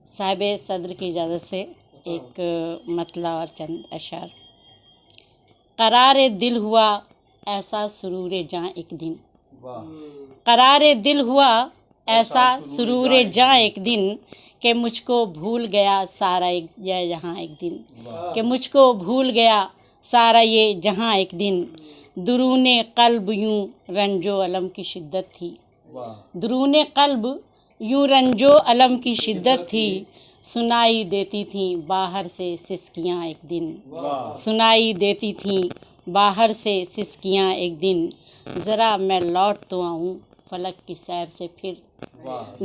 صاحب صدر کی اجازت سے ایک مطلع اور چند اشعار۔ قرار دل ہوا ایسا سرور جاں ایک دن، قرار دل ہوا ایسا سرور جاں ایک دن کہ مجھ کو بھول گیا سارا یہ جہاں ایک دن، کہ مجھ کو بھول گیا سارا یہ جہاں ایک دن۔ درون قلب یوں رنج و الم کی شدت تھی، درون قلب یوں رنج و الم کی شدت تھی، سنائی دیتی تھیں باہر سے سسکیاں ایک دن، سنائی دیتی تھیں باہر سے سسکیاں ایک دن۔ ذرا میں لوٹ تو آؤں فلک کی سیر سے پھر،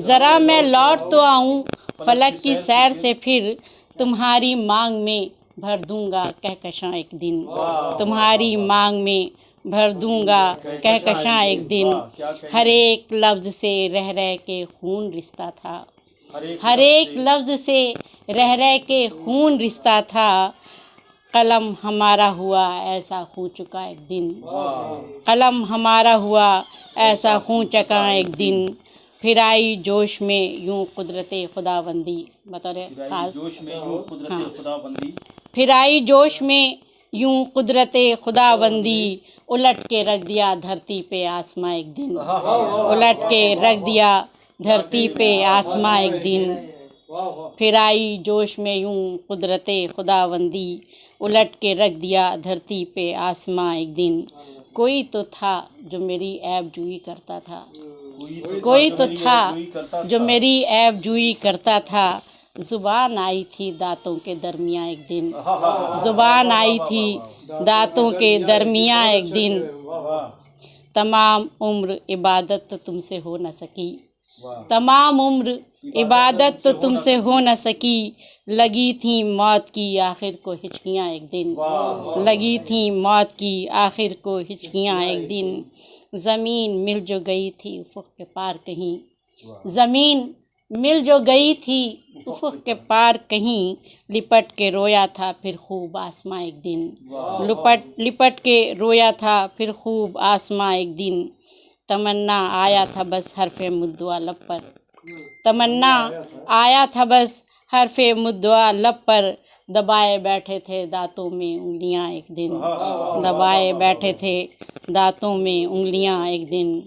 ذرا میں لوٹ تو آؤں فلک کی سیر سے پھر، تمہاری مانگ میں بھر دوں گا کہکشاں ایک دن، تمہاری مانگ میں بھر دوں گا کہکشاں ایک دن۔ ہر ایک لفظ سے رہ رہ کے خون رستا تھا، ہر ایک لفظ سے رہ رہ کے خون رستا تھا، قلم ہمارا ہوا ایسا خوں چکا ایک دن، قلم ہمارا ہوا ایسا خوں چکا ایک دن۔ پھر آئی جوش میں یوں قدرت خداوندی، بطور خاص پھر آئی جوش میں یوں قدرت خداوندی، الٹ کے رکھ دیا دھرتی پہ آسماں ایک دن، الٹ کے رکھ دیا دھرتی پہ آسماں ایک دن۔ پھر آئی جوش میں یوں قدرت خداوندی، الٹ کے رکھ دیا دھرتی پہ آسماں ایک دن۔ کوئی تو تھا جو میری عیب جوئی کرتا تھا، کوئی تو تھا جو میری عیب جوئی کرتا تھا، زبان آئی تھی دانتوں کے درمیاں ایک دن، زبان آئی تھی دانتوں کے درمیاں ایک دن۔ تمام عمر عبادت تو تم سے ہو نہ سکی، تمام عمر عبادت تو تم سے ہو نہ سکی، لگی تھیں موت کی آخر کو ہچکیاں ایک دن، لگی تھیں موت کی آخر کو ہچکیاں ایک دن۔ زمین مل جو گئی تھی افق کے پار کہیں، زمین مل جو گئی تھی افق کے پار کہیں، لپٹ کے رویا تھا پھر خوب آسماں ایک دن، لپٹ کے رویا تھا پھر خوب آسماں ایک دن۔ تمنا آیا تھا بس حرف مدعا لب پر، تمنا آیا تھا بس حرف مدعا لب پر، دبائے بیٹھے تھے دانتوں میں انگلیاں ایک دن، دبائے بیٹھے تھے دانتوں میں انگلیاں ایک دن۔